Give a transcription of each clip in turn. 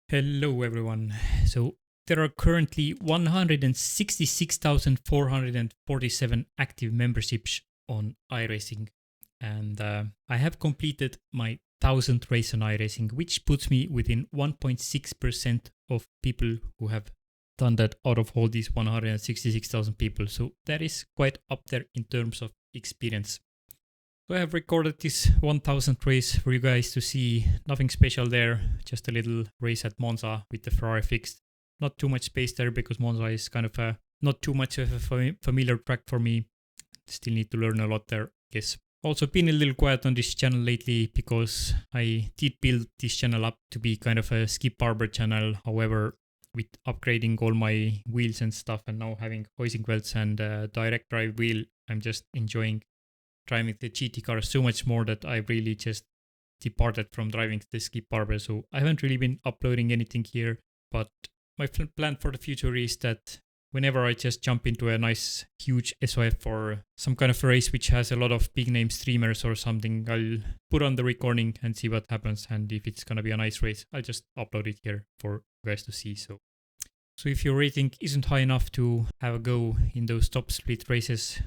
Hello everyone. So there are currently 166,447 active memberships on iRacing, and I have completed my 1000th race on iRacing, which puts me within 1.6% of people who have done that out of all these 166,000 people. So that is quite up there in terms of experience. So I have recorded this 1000th race for you guys to see. Nothing special there, just a little race at Monza with the Ferrari Fixed. Not too much space there because Monza is kind of not too much of a familiar track for me. Still need to learn a lot there, I guess. Also been a little quiet on this channel lately because I did build this channel up to be kind of a skip barber channel. However, with upgrading all my wheels and stuff and now having hoising belts and direct drive wheel, I'm just enjoying driving the GT car so much more that I really just departed from driving the skip barber. So I haven't really been uploading anything here, but my plan for the future is that whenever I just jump into a nice huge SOF or some kind of race which has a lot of big name streamers or something, I'll put on the recording and see what happens, and if it's gonna be a nice race, I'll just upload it here for you guys to see. So if your rating isn't high enough to have a go in those top split races,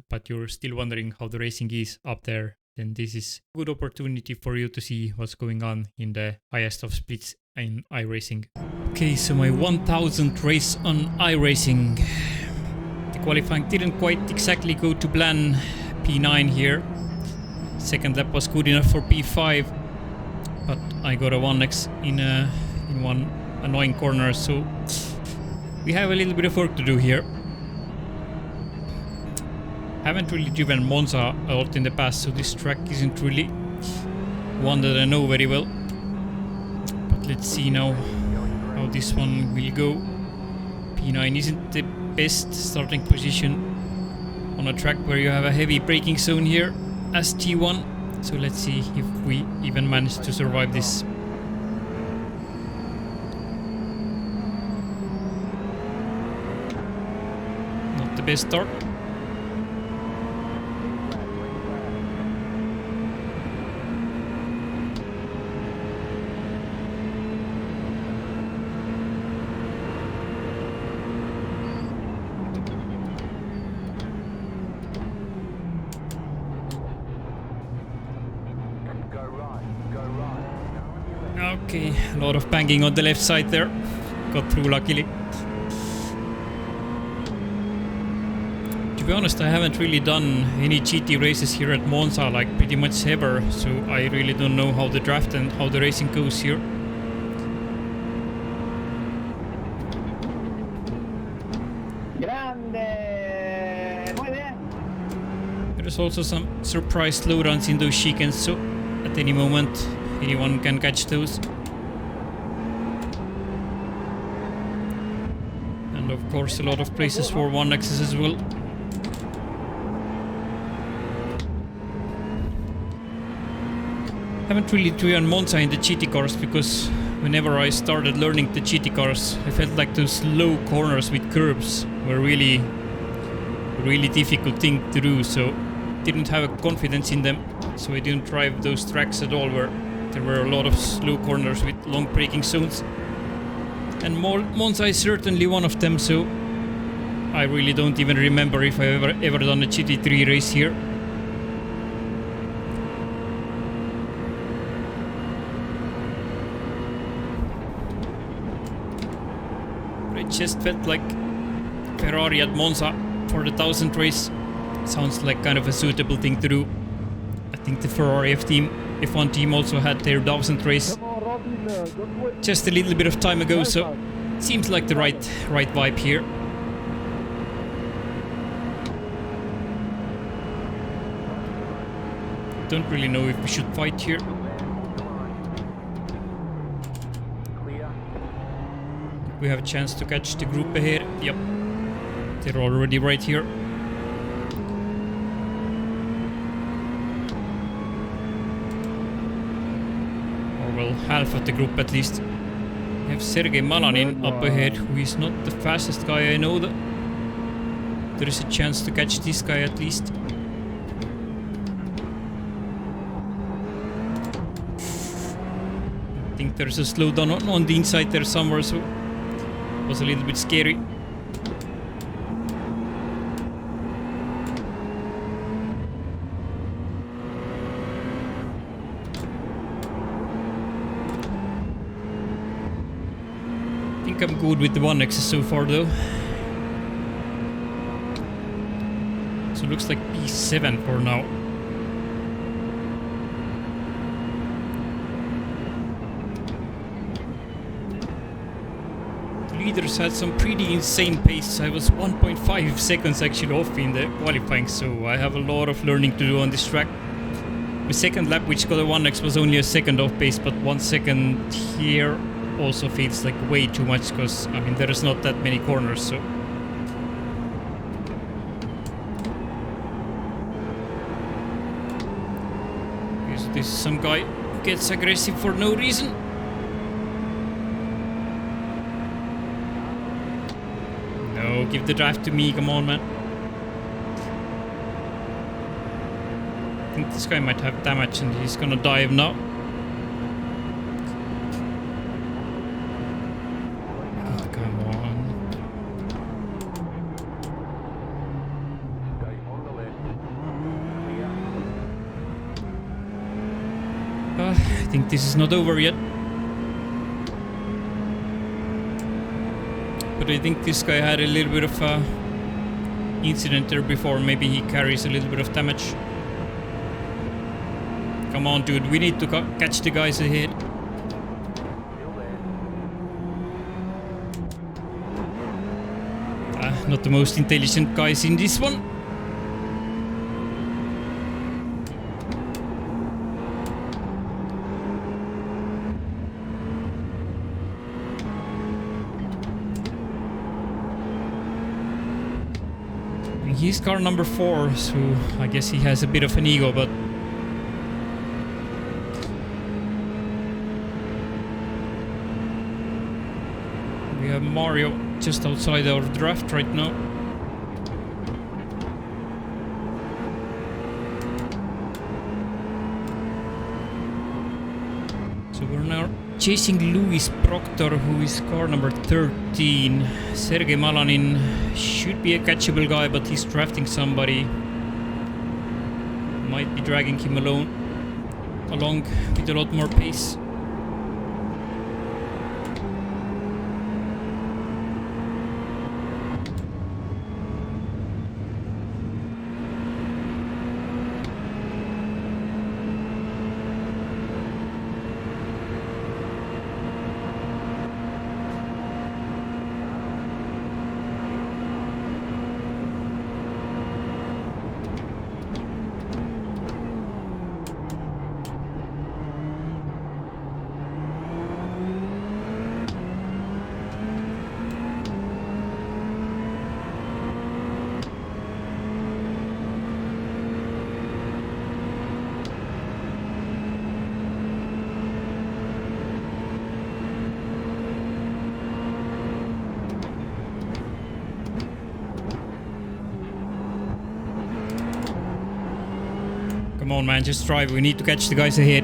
but you're still wondering how the racing is up there, then this is a good opportunity for you to see what's going on in the highest of splits in iRacing. Okay, so my 1000th race on iRacing. The qualifying didn't quite exactly go to plan. P9 here. Second lap was good enough for P5, but I got a 1x in one annoying corner, so we have a little bit of work to do here. Haven't really driven Monza a lot in the past, so this track isn't really one that I know very well. But let's see now how this one will go. P9 isn't the best starting position on a track where you have a heavy braking zone here as T1. So let's see if we even manage to survive this. Not the best start. Okay, a lot of banging on the left side there. Got through luckily. To be honest, I haven't really done any GT races here at Monza, like pretty much ever, so I really don't know how the draft and how the racing goes here. There's also some surprise slowdowns in those chicanes, so at any moment anyone can catch those. And of course a lot of places for 1x's as well. Haven't really driven Monza in the GT cars because whenever I started learning the GT cars, I felt like those low corners with curbs were really difficult thing to do, so didn't have a confidence in them, so I didn't drive those tracks at all where there were a lot of slow corners with long braking zones. And Monza is certainly one of them, so I really don't even remember if I've ever done a GT3 race here. But it just felt like Ferrari at Monza for the 1000th race sounds like kind of a suitable thing to do. I think the Ferrari F1 team also had their 1000th race just a little bit of time ago, so it seems like the right vibe here. Don't really know if we should fight here. We have a chance to catch the group ahead. Yep, they're already right here. Well, half of the group at least. We have Sergei Malanin up ahead, who is not the fastest guy I know. There is a chance to catch this guy at least. think there's a slowdown on the inside there somewhere, so it was a little bit scary. I think I'm good with the 1X so far though. So it looks like P7 for now. The leaders had some pretty insane pace. I was 1.5 seconds actually off in the qualifying, so I have a lot of learning to do on this track. The second lap, which got a 1X, was only a second off pace, but 1 second here also feels like way too much because, I mean, there's not that many corners, so... This some guy gets aggressive for no reason. No, give the drive to me, come on, man. I think this guy might have damage and he's gonna dive now. I think this is not over yet. But I think this guy had a little bit of a incident there before. Maybe he carries a little bit of damage. Come on, dude. We need to catch the guys ahead. Not the most intelligent guys in this one. He's car number 4, so I guess he has a bit of an ego, but we have Mario just outside our draft right now. So we're now chasing Lewis Proctor, who is car number 13. Sergei Malanin should be a catchable guy, but he's drafting somebody. Might be dragging him along with a lot more pace. Come on, man, just drive. We need to catch the guys ahead.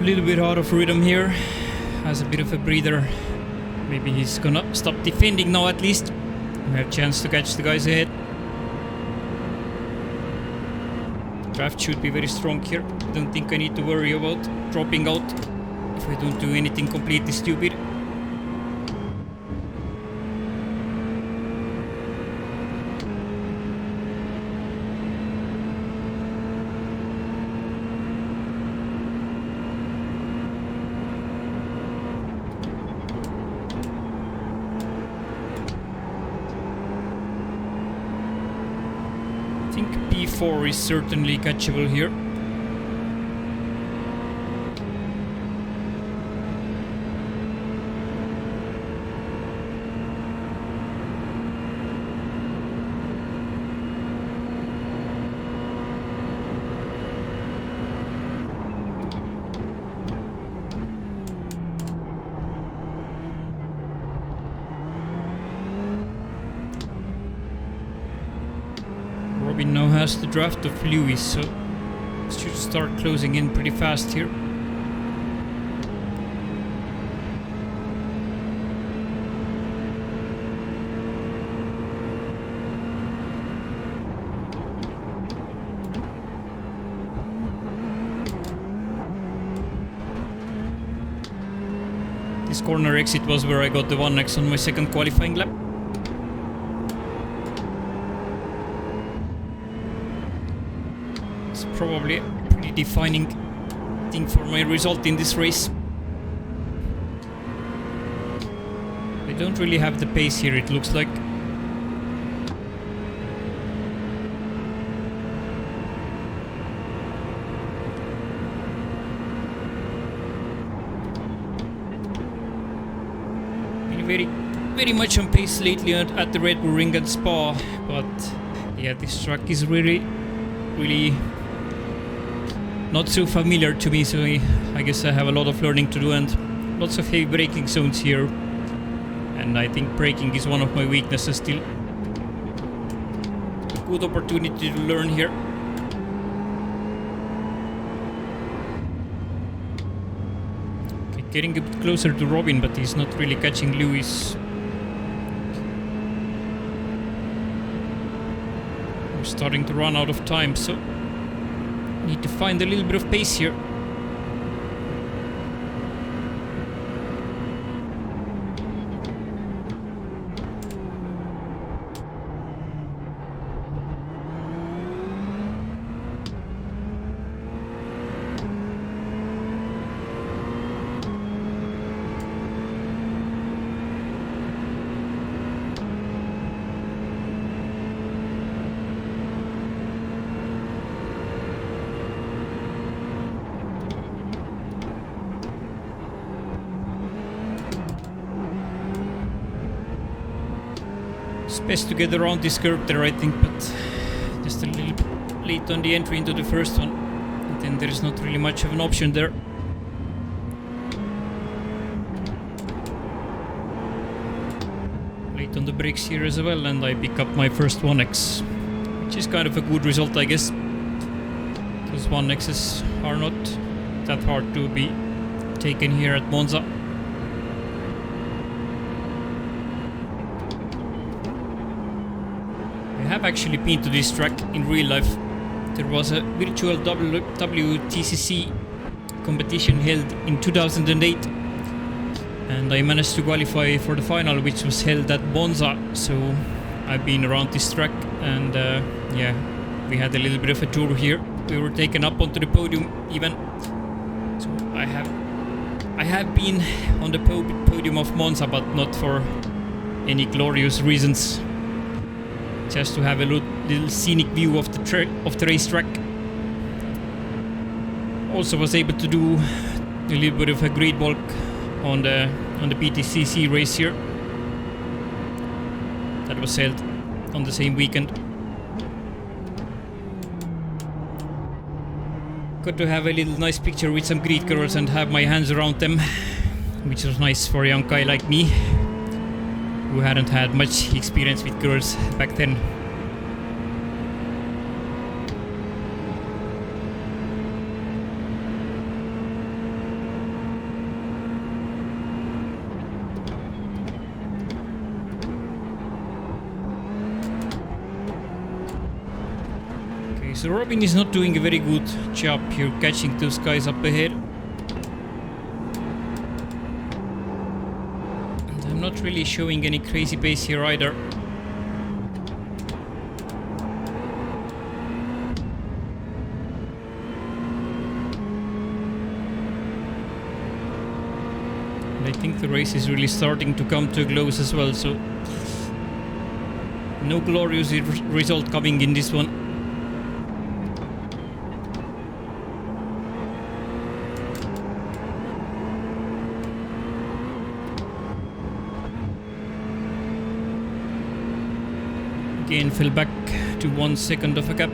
A little bit out of rhythm here. Has a bit of a breather. Maybe he's gonna stop defending now at least. We have a chance to catch the guys ahead. Draft should be very strong here. Don't think I need to worry about dropping out if I don't do anything completely stupid. I think P4 is certainly catchable here. Robin now has the draft of Lewis, so should start closing in pretty fast here. This corner exit was where I got the 1x on my second qualifying lap. It's probably a pretty defining thing for my result in this race. I don't really have the pace here, it looks like. Very much on pace lately at the Red Bull Ring and Spa, but yeah, this track is really not so familiar to me, so I guess I have a lot of learning to do and lots of heavy braking zones here, and I think braking is one of my weaknesses still. A good opportunity to learn here. Okay, getting a bit closer to Robin, but he's not really catching Lewis. Starting to run out of time, so need to find a little bit of pace here. It's best to get around this curve there, I think, but just a little bit late on the entry into the first one, and then there is not really much of an option there. Late on the brakes here as well, and I pick up my first 1x, which is kind of a good result, I guess. Those 1x's are not that hard to be taken here at Monza. I have actually been to this track in real life. There was a virtual WTCC competition held in 2008, and I managed to qualify for the final, which was held at Monza. So I've been around this track, and yeah, we had a little bit of a tour here. We were taken up onto the podium even. So I have been on the podium of Monza, but not for any glorious reasons. Just to have a little scenic view of the racetrack. Also was able to do a little bit of a grid walk on the PTCC race here. That was held on the same weekend. Got to have a little nice picture with some grid girls and have my hands around them, which was nice for a young guy like me, who hadn't had much experience with girls back then. Okay, so Robin is not doing a very good job here catching those guys up ahead. Not really showing any crazy pace here either. And I think the race is really starting to come to a close as well, so no glorious result coming in this one. Again, fell back to 1 second of a gap.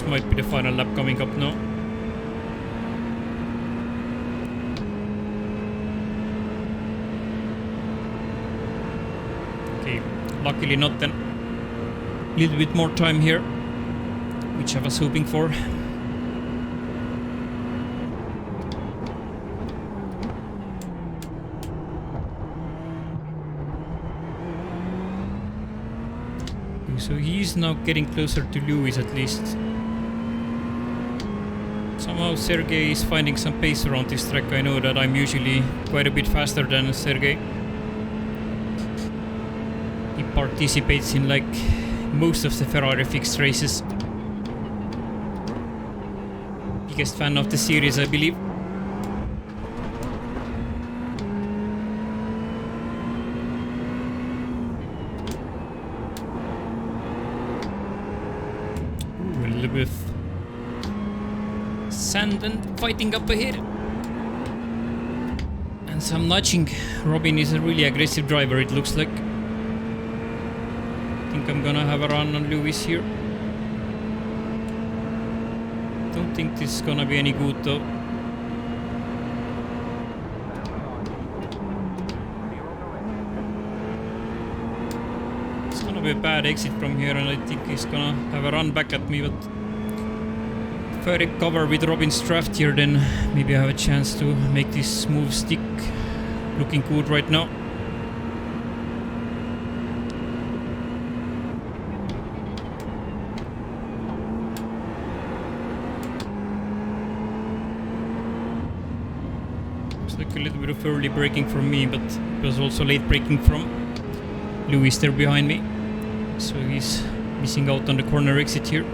This might be the final lap coming up now. Okay, luckily not then. A little bit more time here, which I was hoping for. So he's now getting closer to Lewis at least. Somehow Sergey is finding some pace around this track. I know that I'm usually quite a bit faster than Sergey. He participates in like most of the Ferrari Fixed races. Biggest fan of the series, I believe. Ooh, a little bit of sand and fighting up ahead. And some nudging. Robin is a really aggressive driver, it looks like. I think I'm gonna have a run on Lewis here. Don't think this is gonna be any good though. It's gonna be a bad exit from here, and I think he's gonna have a run back at me, but if I recover with Robin's draft here, then maybe I have a chance to make this move stick. Looking good right now. A little bit of early braking from me, but it was also late braking from Lewis there behind me. So he's missing out on the corner exit here.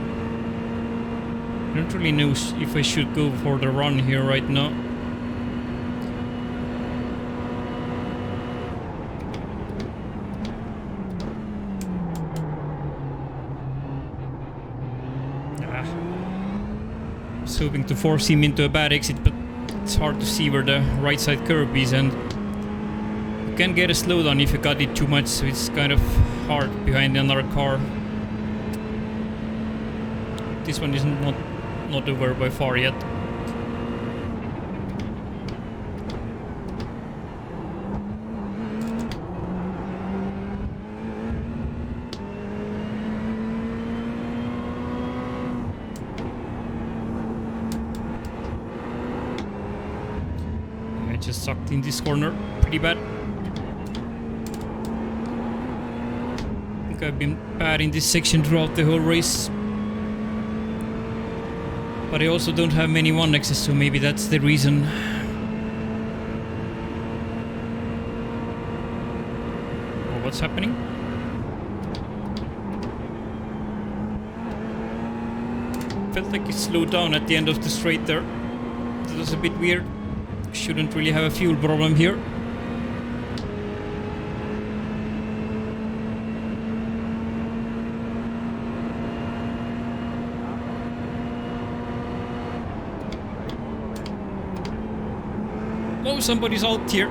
I don't really know if I should go for the run here right now. I was hoping to force him into a bad exit, but it's hard to see where the right side curb is, and you can get a slowdown if you cut it too much, so it's kind of hard behind another car. This one is not over by far yet. Just sucked in this corner pretty bad. I think I've been bad in this section throughout the whole race. But I also don't have many 1Xs, so maybe that's the reason. Oh, what's happening? Felt like it slowed down at the end of the straight there. That was a bit weird. Shouldn't really have a fuel problem here. Oh, somebody's out here.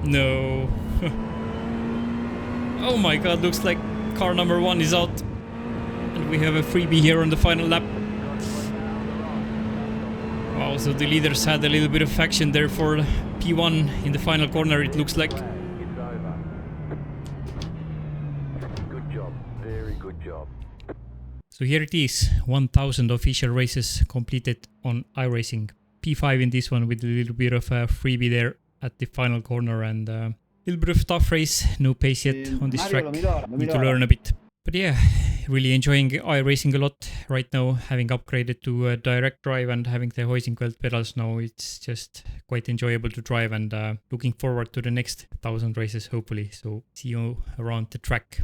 No. Oh my god, looks like car number 1 is out. And we have a freebie here on the final lap. Wow, so the leaders had a little bit of action there for P1 in the final corner, it looks like. Good job, very good job. So here it is, 1000 official races completed on iRacing. P5 in this one with a little bit of a freebie there at the final corner, and a little bit of tough race, no pace yet on this track, need to learn a bit. But yeah, really enjoying iRacing a lot right now, having upgraded to direct drive and having the hoising coil pedals now. It's just quite enjoyable to drive, and looking forward to the next 1000 races hopefully. So see you around the track.